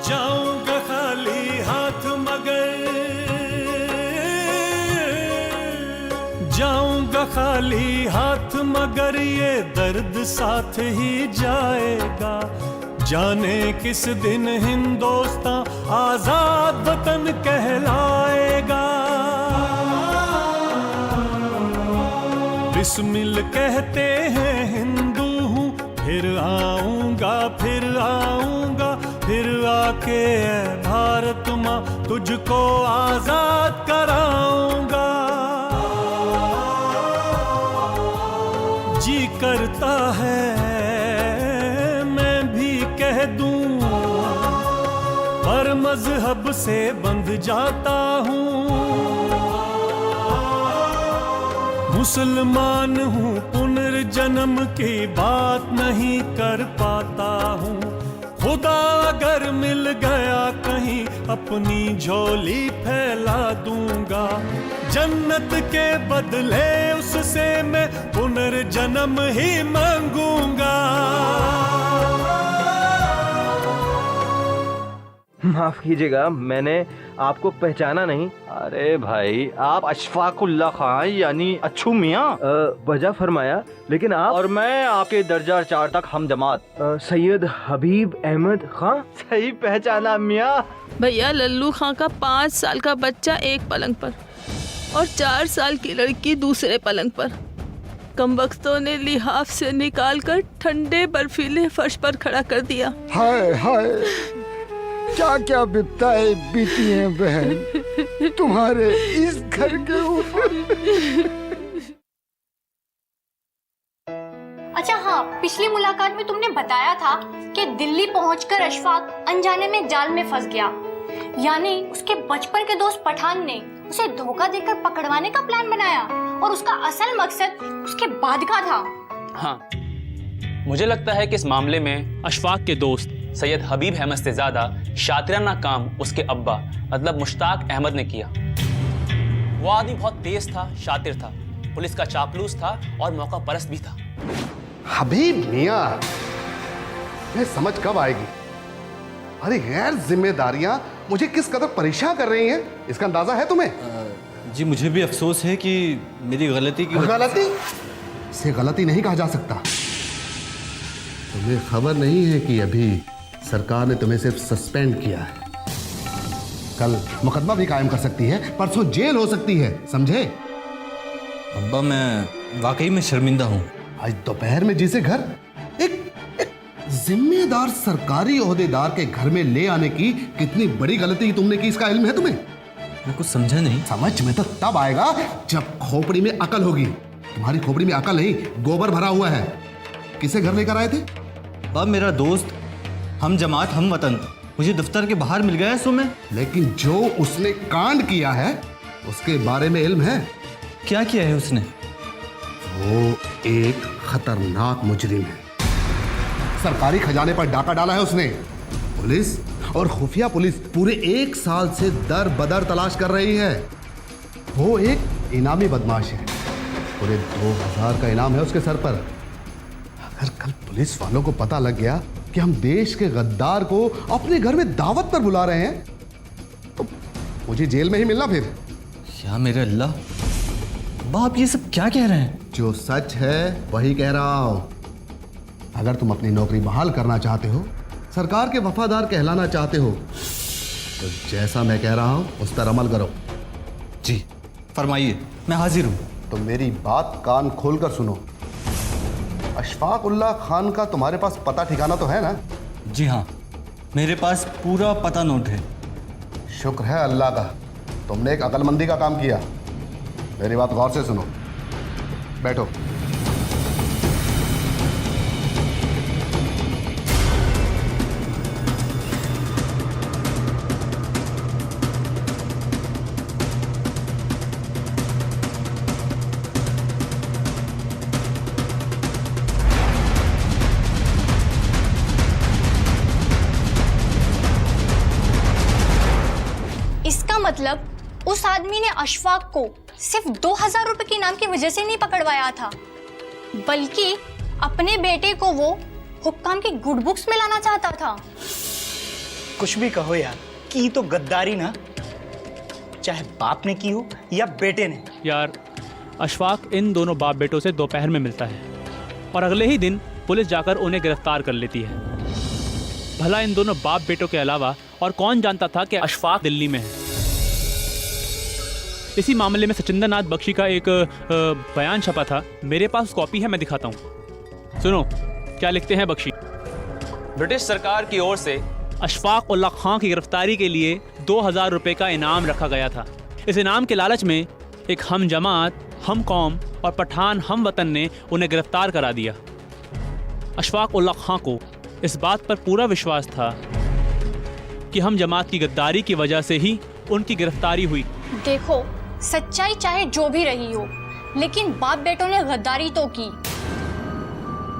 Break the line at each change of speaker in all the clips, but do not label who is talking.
जाऊंगा खाली हाथ मगर, जाऊंगा खाली हाथ मगर ये दर्द साथ ही जाएगा। जाने किस दिन हिंदुस्तां आजाद वतन कहलाएगा। बिस्मिल कहते हैं हिंदू हूँ, फिर आऊंगा फिर आऊंगा, फिर आके ऐ भारत माँ तुझको आजाद कराऊंगा। जी करता है मैं भी कह दूं, पर मजहब से बंध जाता हूँ। मुसलमान हूँ, पुनर्जन्म की बात नहीं कर पाता हूँ। खुदा अगर मिल गया कहीं अपनी झोली फैला दूंगा। जन्नत के बदले उससे मैं पुनर्जन्म ही मांगूंगा।
माफ कीजिएगा, मैंने आपको पहचाना नहीं।
अरे भाई, आप अशफाकुल्ला खान यानी अच्छू मियाँ?
वजह फरमाया, लेकिन आप?
और मैं आपके दर्जा 4 तक हम जमात
सैयद हबीब अहमद खान।
सही पहचाना मियाँ।
भैया, लल्लू खां का 5 साल का बच्चा एक पलंग पर और 4 साल की लड़की दूसरे पलंग पर। कमबख्तों ने लिहाफ से निकालकर ठंडे बर्फीले फर्श पर खड़ा कर दिया।
हाय हाय, क्या क्या विपदाएं बीती हैं बहन तुम्हारे इस घर के ऊपर।
अच्छा हाँ, पिछली मुलाकात में तुमने बताया था कि दिल्ली पहुंचकर अशफाक अनजाने में जाल में फंस गया। यानी उसके बचपन के दोस्त पठान ने उसे धोखा देकर पकड़वाने का प्लान बनाया और उसका असल मकसद उसके बाद का था।
हाँ, मुझे लगता है कि इस मामले में अशफाक के दोस्त सैयद हबीब अहमद से ज्यादा शातिराना काम उसके अब्बा मतलब मुश्ताक अहमद ने किया। वो आदमी बहुत तेज था, शातिर था, पुलिस का चापलूस था और मौका परस्त भी था।
हबीब मियाँ, मैं समझ कब आएगी? अरे गैर जिम्मेदारियां मुझे किस कदर परेशान कर रही हैं, इसका अंदाजा है तुम्हें?
जी, मुझे भी अफसोस है कि मेरी गलती की।
गलती? इसे गलती नहीं कहा जा सकता। तुम्हें खबर नहीं है कि अभी सरकार ने तुम्हें सिर्फ सस्पेंड किया है। कल मुकदमा भी कायम कर सकती है, परसों जेल हो सकती है, समझे?
अब्बा, मैं वाकई में शर्मिंदा हूँ।
आज दोपहर में जिसे घर एक जिम्मेदार सरकारी ओहदेदार के घर में ले आने की कितनी बड़ी गलती तुमने की, इसका इल्म है तुम्हें?
मैं कुछ समझा नहीं।
समझ में तो तब आएगा जब खोपड़ी में अकल होगी। तुम्हारी खोपड़ी में अकल नहीं, गोबर भरा हुआ है। किसे घर लेकर आए थे?
अब मेरा दोस्त हम जमात हम वतन मुझे दफ्तर के बाहर मिल गया है सुबह।
लेकिन जो उसने कांड किया है उसके बारे में इल्म है?
क्या किया है उसने?
वो एक खतरनाक मुजरिम है। सरकारी खजाने पर डाका डाला है उसने। पुलिस और खुफिया पुलिस पूरे 1 साल से दर बदर तलाश कर रही है। वो एक इनामी बदमाश है, पूरे 2000 का इनाम है उसके सर पर। अगर कल पुलिस वालों को पता लग गया कि हम देश के गद्दार को अपने घर में दावत पर बुला रहे हैं तो मुझे जेल में ही मिलना फिर।
क्या मेरे अल्लाह, बाप ये सब क्या कह रहे हैं?
जो सच है वही कह रहा हूं। अगर तुम अपनी नौकरी बहाल करना चाहते हो, सरकार के वफादार कहलाना चाहते हो, तो जैसा मैं कह रहा हूं उस पर अमल करो।
जी फरमाइए, मैं हाजिर हूं।
तो मेरी बात कान खोलकर सुनो। अशफाक उल्लाह खान का तुम्हारे पास पता ठिकाना तो है ना?
जी हाँ, मेरे पास पूरा पता नोट है।
शुक्र है अल्लाह का, तुमने एक अक्लमंदी का काम किया। मेरी बात गौर से सुनो, बैठो।
इसका मतलब उस आदमी ने अशफाक को सिर्फ 2000 रुपए के इनाम की वजह से नहीं पकड़वाया था, बल्कि अपने बेटे को वो हुक्काम की गुड बुक्स में लाना चाहता था।
कुछ भी कहो यार, की तो गद्दारी ना, चाहे बाप ने की हो या बेटे ने।
यार अशफाक इन दोनों बाप बेटों से दोपहर में मिलता है और अगले ही दिन पुलिस जाकर उन्हें गिरफ्तार कर लेती है। भला इन दोनों बाप बेटों के अलावा और कौन जानता था कि अशफाक दिल्ली में है। इसी मामले में सचिंदर नाथ बख्शी का एक बयान छपा था, मेरे पास कॉपी है, मैं दिखाता हूँ। सुनो क्या लिखते हैं बख्शी। ब्रिटिश सरकार की ओर से अशफाक उल्ला खां की गिरफ्तारी के लिए 2000 रुपये का इनाम रखा गया था। इस इनाम के लालच में एक हम जमात, हम कौम और पठान हम वतन ने उन्हें गिरफ्तार करा दिया। अशफाक उल्ला खां को इस बात पर पूरा विश्वास था कि हम जमात की गद्दारी की वजह से ही उनकी गिरफ्तारी हुई।
देखो, सच्चाई चाहे जो भी रही हो, लेकिन बाप बेटों ने गद्दारी तो की,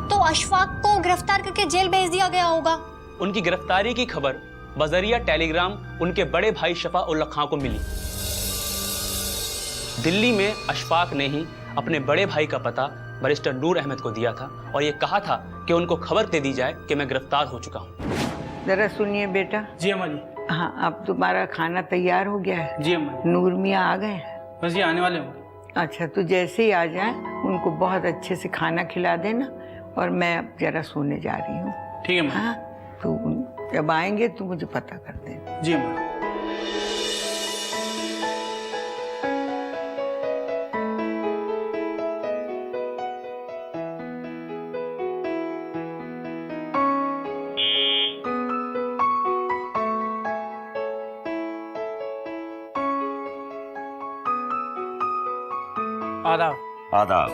तो अशफाक को गिरफ्तार करके जेल भेज दिया गया होगा।
उनकी गिरफ्तारी की खबर बजरिया टेलीग्राम उनके बड़े भाई शफा उल्ला खां को मिली। दिल्ली में अशफाक ने ही अपने बड़े भाई का पता बैरिस्टर नूर अहमद को दिया था और ये कहा था कि उनको खबर दे दी जाए कि मैं गिरफ्तार हो चुका हूँ।
जरा सुनिए बेटा।
जी अम्मा जी।
हाँ, अब तुम्हारा खाना तैयार हो गया है?
जी अम्मा जी।
नूर मियाँ आ गए?
बस ये आने वाले होंगे।
अच्छा, तो जैसे ही आ जाए उनको बहुत अच्छे से खाना खिला देना, और मैं अब जरा सोने जा रही हूँ।
ठीक है।
हाँ, तो जब आएंगे तो मुझे पता कर देना।
जी अम्मा। आदाब।
आदाब।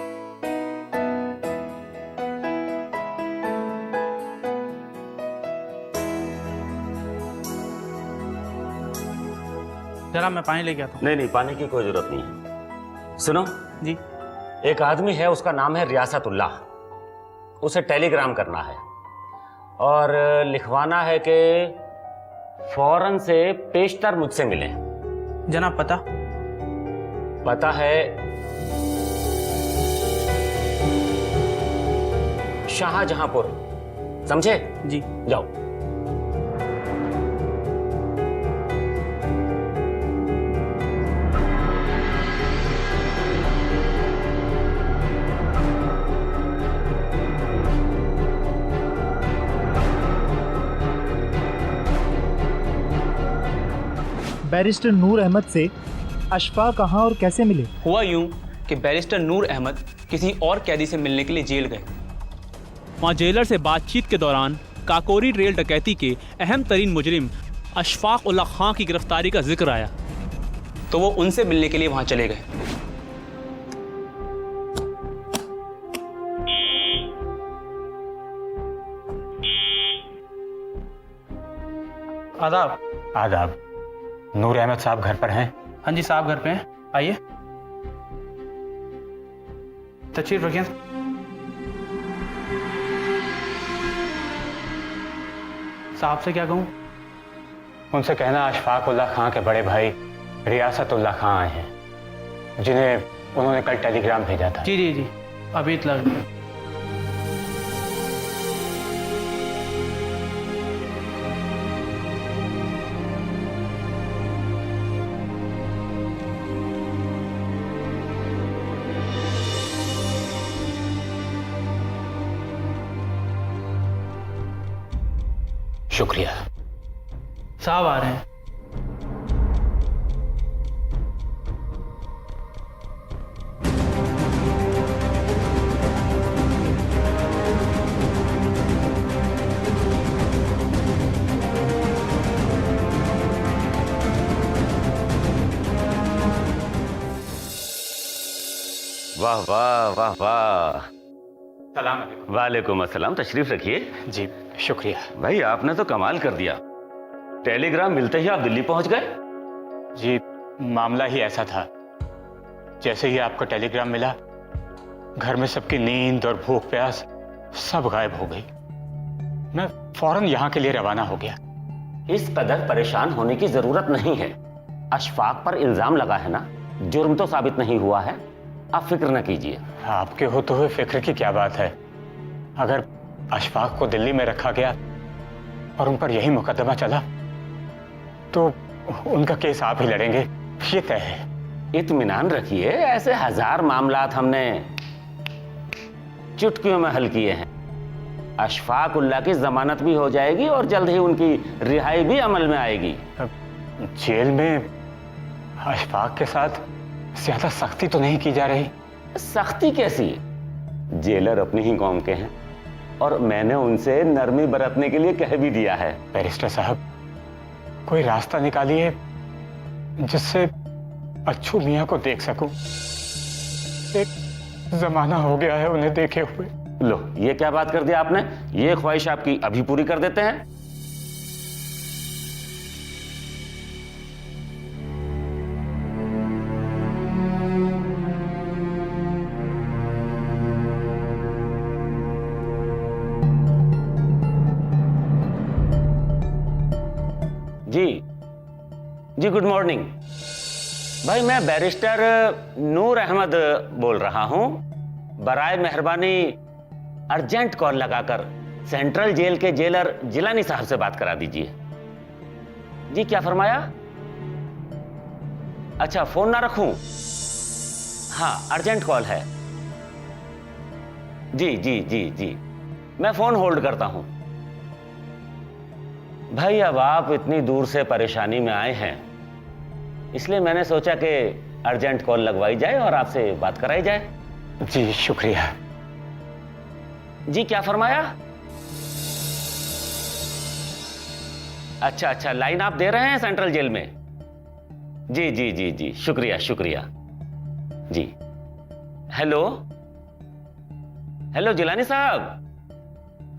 जरा मैं पानी लेके आता हूँ।
नहीं, पानी की कोई जरूरत नहीं है। सुनो
जी।
एक आदमी है, उसका नाम है रियासतुल्लाह। उसे टेलीग्राम करना है और लिखवाना है कि फौरन से पेशतर मुझसे मिले।
जनाब पता
है शाहजहांपुर, समझे?
जी।
जाओ।
बैरिस्टर नूर अहमद से अशफाक कहाँ और कैसे मिले?
हुआ यूं कि बैरिस्टर नूर अहमद किसी और कैदी से मिलने के लिए जेल गए। वहाँ जेलर से बातचीत के दौरान काकोरी रेल डकैती के अहम तरीन मुजरिम अशफाक उल्ला खां की गिरफ्तारी का जिक्र आया, तो वो उनसे मिलने के लिए वहाँ चले गए।
आदाब।
आदाब। नूर अहमद साहब घर पर हैं?
हाँ जी साहब घर पे हैं, आइए। तशरीफ रखिए। साहब से क्या कहूँ?
उनसे कहना अशफाक उल्ला खां के बड़े भाई रियासतुल्लाह खां आए हैं, जिन्हें उन्होंने कल टेलीग्राम भेजा था।
जी जी जी, अभी इतला।
शुक्रिया।
साहब आ रहे हैं।
वाह वाह वाह वाह।
सलाम।
वालेकुम अस्सलाम। तशरीफ रखिए।
जी शुक्रिया।
भाई आपने तो कमाल कर दिया, टेलीग्राम मिलते ही आप दिल्ली पहुंच गए।
जी मामला ही ऐसा था, जैसे ही आपका टेलीग्राम मिला घर में सबकी नींद और भूख प्यास सब गायब हो गई। मैं फौरन यहाँ के लिए रवाना हो गया।
इस कदर परेशान होने की जरूरत नहीं है। अशफाक पर इल्जाम लगा है ना, जुर्म तो साबित नहीं हुआ है, आप फिक्र न कीजिए।
आपके होते हुए फिक्र की क्या बात है। अगर अशफाक को दिल्ली में रखा गया और उन पर यही मुकदमा चला तो उनका केस आप ही लड़ेंगे, ये तय है।
इत्मीनान रखिए, ऐसे 1000 मामलात हमने चुटकियों में हल किए हैं। अशफाक उल्लाह की जमानत भी हो जाएगी और जल्द ही उनकी रिहाई भी अमल में आएगी।
जेल में अशफाक के साथ ज्यादा सख्ती तो नहीं की जा रही?
सख्ती कैसी? जेलर अपनी ही कौम के हैं और मैंने उनसे नरमी बरतने के लिए कह भी दिया है।
बैरिस्टर साहब, कोई रास्ता निकालिए जिससे अच्छू मियां को देख सकूं। एक जमाना हो गया है उन्हें देखे हुए।
लो, ये क्या बात कर दिया आपने? ये ख्वाहिश आपकी अभी पूरी कर देते हैं। जी गुड मॉर्निंग भाई, मैं बैरिस्टर नूर अहमद बोल रहा हूं। बराए मेहरबानी अर्जेंट कॉल लगाकर सेंट्रल जेल के जेलर जिलानी साहब से बात करा दीजिए। जी क्या फरमाया? अच्छा, फोन ना रखूं? हाँ, अर्जेंट कॉल है। जी जी जी जी, मैं फोन होल्ड करता हूं। भाई, अब आप इतनी दूर से परेशानी में आए हैं, इसलिए मैंने सोचा कि अर्जेंट कॉल लगवाई जाए और आपसे बात कराई जाए।
जी शुक्रिया।
जी क्या फरमाया? अच्छा अच्छा, लाइन आप दे रहे हैं सेंट्रल जेल में? जी जी जी जी, शुक्रिया शुक्रिया जी। हेलो हेलो जिलानी साहब,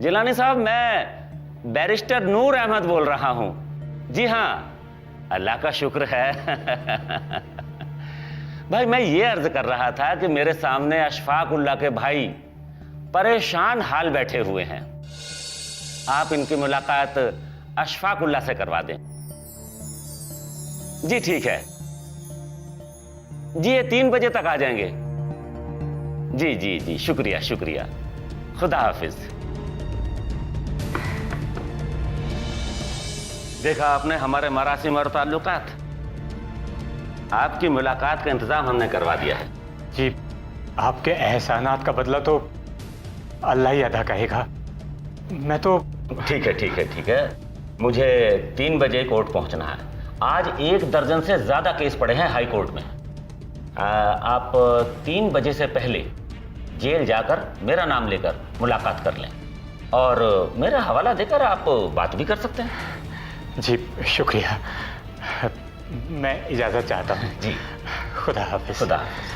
जिलानी साहब, मैं बैरिस्टर नूर अहमद बोल रहा हूं। जी हां, अल्लाह का शुक्र है। भाई, मैं ये अर्ज कर रहा था कि मेरे सामने अशफाक उल्लाह के भाई परेशान हाल बैठे हुए हैं। आप इनकी मुलाकात अशफाक उल्लाह से करवा दें। जी ठीक है जी, ये 3 बजे तक आ जाएंगे। जी जी जी, शुक्रिया शुक्रिया, खुदा हाफिज। देखा आपने हमारे मरासिम और ताल्लुकात, आपकी मुलाकात का इंतजाम हमने करवा दिया है।
जी, आपके एहसानात का बदला तो अल्लाह ही अदा करेगा। मैं तो
ठीक है ठीक है ठीक है, मुझे 3 बजे कोर्ट पहुंचना है। आज 1 दर्जन से ज्यादा केस पड़े हैं हाई कोर्ट में। आप 3 बजे से पहले जेल जाकर मेरा नाम लेकर मुलाकात कर लें और मेरा हवाला देकर आप बात भी कर सकते हैं।
जी शुक्रिया, मैं इजाजत चाहता हूँ।
जी,
खुदा हाफिज।
खुदा हाफिज।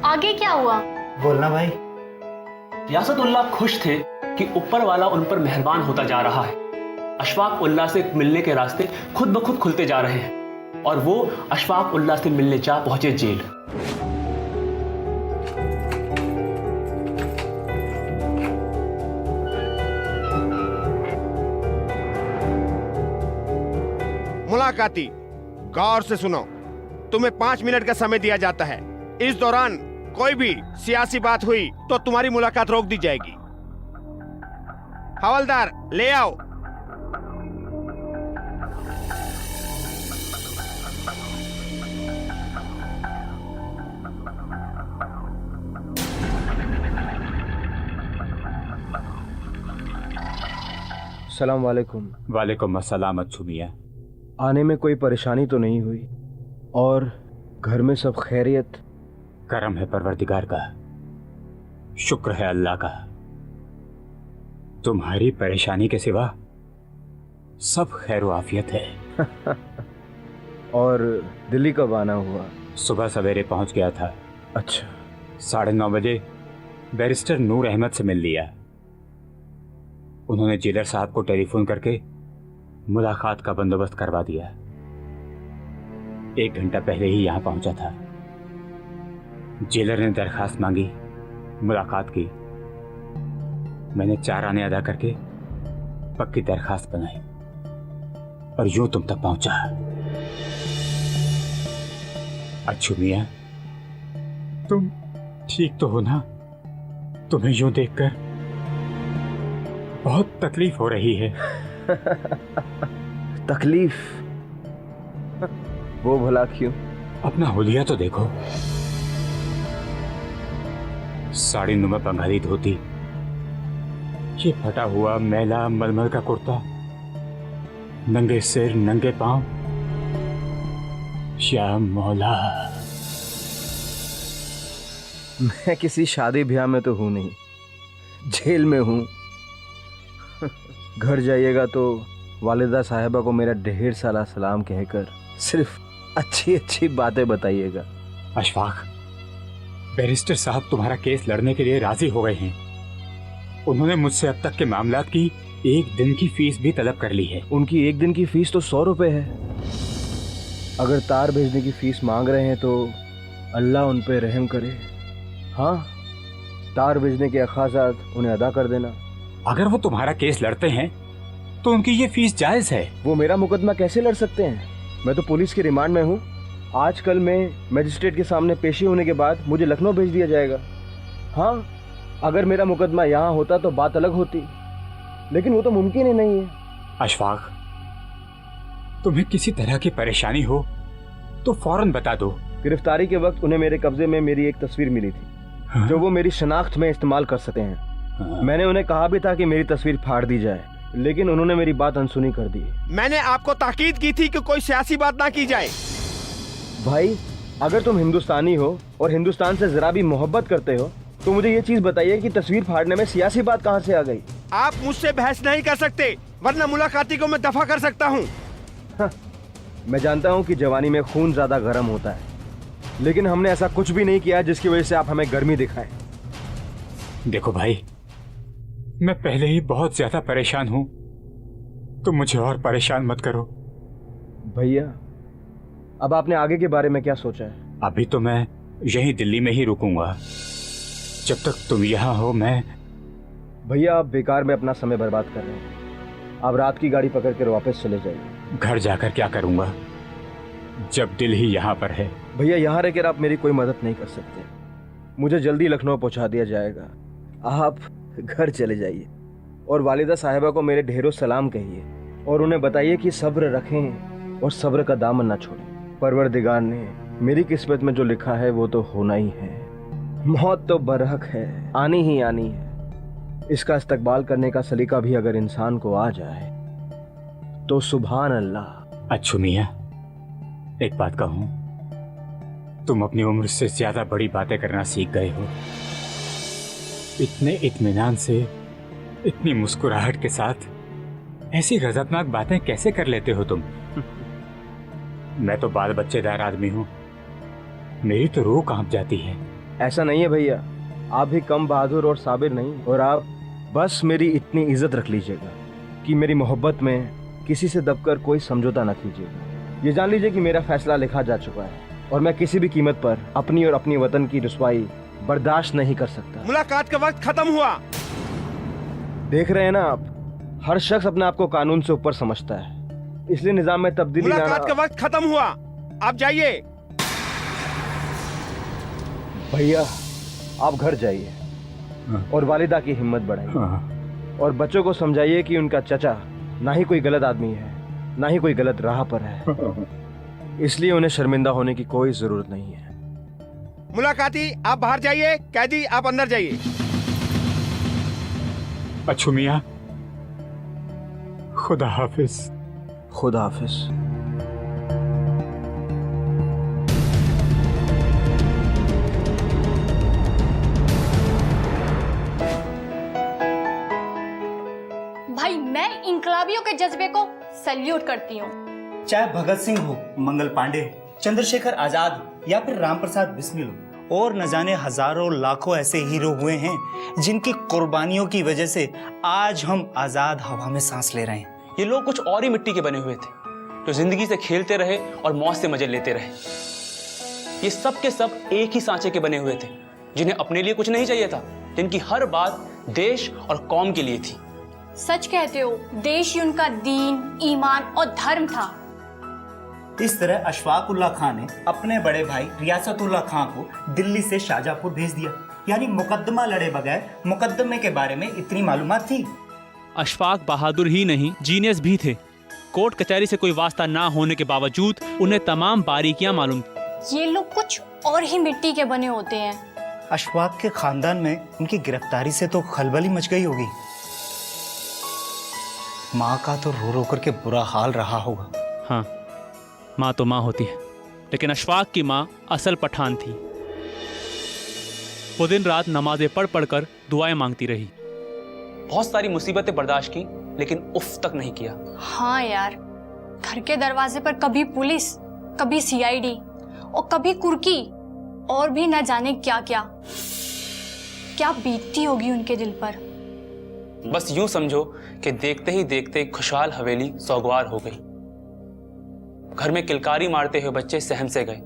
आगे क्या हुआ?
बोलना भाई। रियासतुल्लाह खुश थे कि ऊपर वाला उन पर मेहरबान होता जा रहा है। अशफाक उल्लाह से मिलने के रास्ते खुद ब खुद खुलते जा रहे हैं और वो अशफाक उल्लाह से मिलने जा पहुंचे जेल।
मुलाकाती, गौर से सुनो। तुम्हें 5 मिनट का समय दिया जाता है। इस दौरान कोई भी सियासी बात हुई तो तुम्हारी मुलाकात रोक दी जाएगी। हवलदार, ले आओ।
सलाम वालेकुम।
वालेकुम अस्सलाम अच्छू मियां।
आने में कोई परेशानी तो नहीं हुई और घर में सब खैरियत?
करम है परवरदिगार का, शुक्र है अल्लाह का। तुम्हारी परेशानी के सिवा सब खैर आफियत है।
और दिल्ली कब आना हुआ?
सुबह सवेरे पहुंच गया था।
अच्छा।
9:30 बजे बैरिस्टर नूर अहमद से मिल लिया। उन्होंने जेलर साहब को टेलीफोन करके मुलाकात का बंदोबस्त करवा दिया। 1 घंटा पहले ही यहां पहुंचा था। जेलर ने दरखास्त मांगी, मुलाकात की। मैंने 4 आने अदा करके पक्की दरखास्त बनाई और यूं तुम तक पहुंचा। अच्छू मियां, तुम ठीक तो हो ना? तुम्हें यूं देखकर बहुत तकलीफ हो रही है।
तकलीफ? वो भला क्यों?
अपना हुलिया तो देखो, साड़ी नुमा बंगाली धोती, ये फटा हुआ मैला मलमल का कुर्ता, नंगे सिर नंगे पांव। या मौला,
मैं किसी शादी ब्याह में तो हूं नहीं, जेल में हूं। घर जाइएगा तो वालिदा साहिबा को मेरा ढेर सारा सलाम कहकर सिर्फ अच्छी अच्छी बातें बताइएगा।
अशफाक, बैरिस्टर साहब तुम्हारा केस लड़ने के लिए राजी हो गए हैं। उन्होंने मुझसे अब तक के मामलात की 1 दिन की फीस भी तलब कर ली है।
उनकी 1 दिन की फीस तो 100 रुपए है। अगर तार भेजने की फीस मांग रहे हैं तो अल्लाह उन पे रहम करे। हाँ, तार भेजने के अखराजात उन्हें अदा कर देना।
अगर वो तुम्हारा केस लड़ते हैं तो उनकी ये फीस जायज है।
वो मेरा मुकदमा कैसे लड़ सकते हैं? मैं तो पुलिस के रिमांड में हूँ। आजकल में मजिस्ट्रेट के सामने पेशी होने के बाद मुझे लखनऊ भेज दिया जाएगा। हाँ, अगर मेरा मुकदमा यहाँ होता तो बात अलग होती, लेकिन वो तो मुमकिन ही नहीं है।
अशफाक, तुम्हें किसी तरह की परेशानी हो तो फौरन बता दो।
गिरफ्तारी के वक्त उन्हें मेरे कब्जे में मेरी एक तस्वीर मिली थी, जो वो मेरी शनाख्त में इस्तेमाल कर सकते हैं। मैंने उन्हें कहा भी था कि मेरी तस्वीर फाड़ दी जाए, लेकिन उन्होंने मेरी बात अनसुनी कर दी।
मैंने आपको ताकीद की थी कि कोई सियासी बात ना की जाए।
भाई, अगर तुम हिंदुस्तानी हो और हिंदुस्तान से जरा भी मोहब्बत करते हो तो मुझे ये चीज बताइए कि तस्वीर फाड़ने में सियासी बात कहाँ से आ गई?
आप मुझसे बहस नहीं कर सकते, वरना मुलाकाती को मैं दफा कर सकता हूँ।
मैं जानता हूँ कि जवानी में खून ज्यादा गर्म होता है, लेकिन हमने ऐसा कुछ भी नहीं किया जिसकी वजह से आप हमें गर्मी दिखाएं।
देखो भाई, मैं पहले ही बहुत ज्यादा परेशान हूँ, तुम मुझे और परेशान मत करो।
भैया, अब आपने आगे के बारे में क्या सोचा है?
अभी तो मैं यहीं दिल्ली में ही रुकूंगा जब तक तुम यहाँ हो। मैं
भैया, आप बेकार में अपना समय बर्बाद कर रहे हैं। आप रात की गाड़ी पकड़ कर वापस चले जाइए।
घर जाकर क्या करूंगा जब दिल ही यहाँ पर है?
भैया, यहाँ रहकर आप मेरी कोई मदद नहीं कर सकते। मुझे जल्दी लखनऊ पहुँचा दिया जाएगा। आप घर चले जाइए और वालिदा साहिबा को मेरे ढेरों सलाम कहिए और उन्हें बताइए कि सब्र रखें और सब्र का दामन ना छोड़ें। परवरदिगार ने मेरी किस्मत में जो लिखा है वो तो होना ही है। मौत तो बरहक है, आनी ही आनी है। इसका इस्तकबाल करने का सलीका भी अगर इंसान को आ जाए तो सुभान अल्लाह।
अच्छू मियां, एक बात कहूं, तुम अपनी उम्र से ज्यादा बड़ी बातें करना सीख गए हो। इतने इत्मीनान से, इतनी मुस्कुराहट के साथ ऐसी गजबनाक बातें कैसे कर लेते हो तुम? मैं तो बाल बच्चेदार आदमी हूं, मेरी तो रूह कांप जाती है।
ऐसा नहीं है भैया, आप भी कम बहादुर और साबिर नहीं। और आप बस मेरी इतनी इज्जत रख लीजिएगा कि मेरी मोहब्बत में किसी से दबकर कोई समझौता न कीजिएगा। ये जान लीजिए कि मेरा फैसला लिखा जा चुका है और मैं किसी भी कीमत पर अपनी और अपनी वतन की रुसवाई बर्दाश्त नहीं कर सकता।
मुलाकात का वक्त खत्म हुआ।
देख रहे हैं ना आप, हर शख्स अपने आप को कानून से ऊपर समझता है, इसलिए निजाम में तब्दीली लाना।
मुलाकात का वक्त खत्म हुआ, आप जाइए।
भैया, आप घर जाइए और वालिदा की हिम्मत बढ़ाइए और बच्चों को समझाइए कि उनका चचा ना ही कोई गलत आदमी है, ना ही कोई गलत राह पर है। इसलिए उन्हें शर्मिंदा होने की कोई जरूरत नहीं है।
मुलाकाती, आप बाहर जाइए। कैदी, आप अंदर जाइए।
अच्छू मियां, खुदा हाफिज।
खुदा हाफिज।
भाई, मैं इनकलाबियों के जज्बे को सल्यूट करती हूँ।
चाहे भगत सिंह हो, मंगल पांडे, चंद्रशेखर आजाद या फिर राम प्रसाद बिस्मिल और न जाने हजारों लाखों ऐसे हीरो हुए हैं जिनकी कुर्बानियों की वजह से आज हम आजाद हवा में सांस ले रहे हैं।
ये लोग कुछ और ही मिट्टी के बने हुए थे, जो जिंदगी से खेलते रहे और मौत से मजे लेते रहे। ये सब के सब एक ही सांचे के बने हुए थे, जिन्हें अपने लिए कुछ नहीं चाहिए था, जिनकी हर बात देश और कौम के लिए थी।
सच कहते हो, देश ही उनका दीन, ईमान और धर्म था।
इस तरह अशफाक उल्लाह खान ने अपने बड़े भाई रियासतुल्लाह खान को दिल्ली से शाहजहांपुर भेज दिया। यानी मुकदमा लड़े बगैर मुकदमे के बारे में इतनी मालूमात थी।
अशफाक बहादुर ही नहीं, जीनियस भी थे। कोर्ट कचहरी से कोई वास्ता ना होने के बावजूद उन्हें तमाम बारीकियां मालूम थी।
ये लोग कुछ और ही मिट्टी के बने होते हैं।
अशफाक के खानदान में उनकी गिरफ्तारी से तो खलबली मच गई होगी। माँ का तो रो रो करके बुरा हाल रहा होगा।
हाँ, माँ तो माँ होती है, लेकिन अशफाक की माँ असल पठान थी। वो दिन रात नमाजें पढ़ पढ़ कर दुआएं मांगती रही। बहुत सारी मुसीबतें बर्दाश्त की, लेकिन उफ तक नहीं किया।
हाँ यार, घर के दरवाजे पर कभी पुलिस, कभी सीआईडी और कभी कुर्की और भी न जाने क्या क्या बीतती होगी उनके दिल पर।
बस यूं समझो कि देखते ही देखते खुशहाल हवेली सोगवार हो गई। घर में किलकारी मारते हुए बच्चे सहम से गए।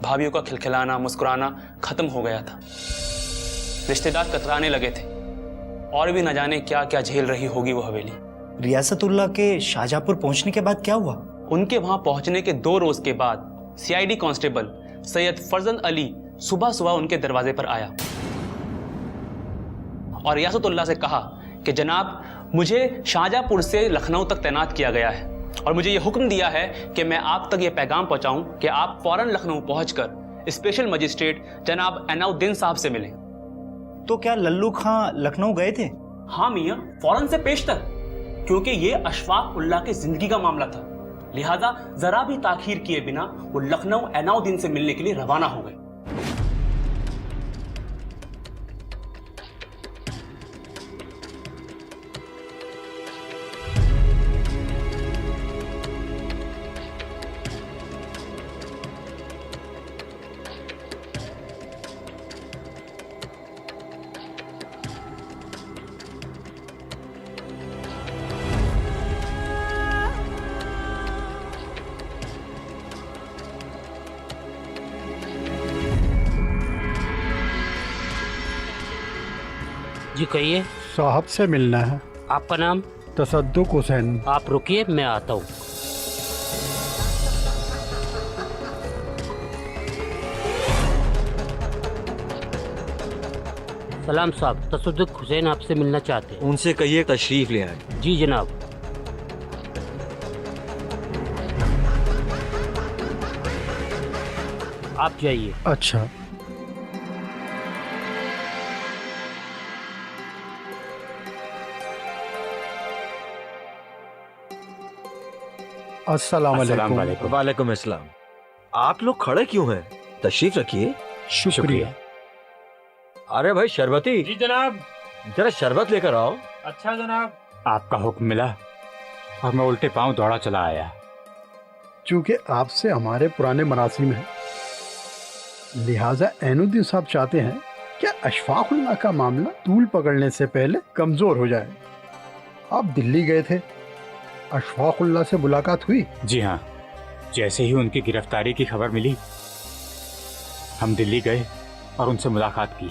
भाभीयों का खिलखिलाना, मुस्कुराना खत्म हो गया था। रिश्तेदार कतराने लगे थे और भी न जाने क्या क्या झेल रही होगी वो हवेली।
रियासतुल्लाह के शाहजहांपुर पहुंचने के बाद क्या हुआ?
उनके वहां पहुंचने के 2 रोज के बाद सीआईडी कांस्टेबल सैयद फरजंद अली सुबह सुबह उनके दरवाजे पर आया और रियासतुल्लाह से कहा कि जनाब, मुझे शाहजहांपुर से लखनऊ तक तैनात किया गया है और मुझे यह हुक्म दिया है कि मैं आप तक यह पैगाम पहुंचाऊं कि आप फौरन लखनऊ पहुंचकर स्पेशल मजिस्ट्रेट जनाब एनाउद्दीन साहब से मिलें।
तो क्या लल्लू खां लखनऊ गए थे?
हाँ मियां, फौरन से पेशतर, क्योंकि ये अशफाक उल्लाह की जिंदगी का मामला था। लिहाजा जरा भी ताखीर किए बिना वो लखनऊ एनाउद्दीन से मिलने के लिए रवाना हो गए।
जी कहिए।
साहब से मिलना है।
आपका नाम?
तसद्दुक हुसैन।
आप रुकिए, मैं आता हूँ। सलाम साहब, तसद्दुक हुसैन आपसे मिलना चाहते हैं।
उनसे कहिए तशरीफ ले आए।
जी जनाब। आप जाइए।
अच्छा। अस्सलाम वालेकुम।
वालेकुम अस्सलाम। आप लोग खड़े क्यों हैं? तशरीफ रखिए।
शुक्रिया।
अरे भाई शरबती।
जी जनाब।
जरा शरबत लेकर आओ।
अच्छा जनाब। आपका हुक्म मिला और मैं उल्टे पांव दौड़ा चला आया।
चूंकि आपसे हमारे पुराने मरासिम हैं, लिहाजा एनुद्दीन साहब चाहते हैं कि अशफाक उल्लाह का मामला तूल पकड़ने से पहले कमजोर हो जाए। आप दिल्ली गए थे, अशफाक उल्लाह से मुलाकात हुई?
जी हाँ, जैसे ही उनकी गिरफ्तारी की खबर मिली हम दिल्ली गए और उनसे मुलाकात की।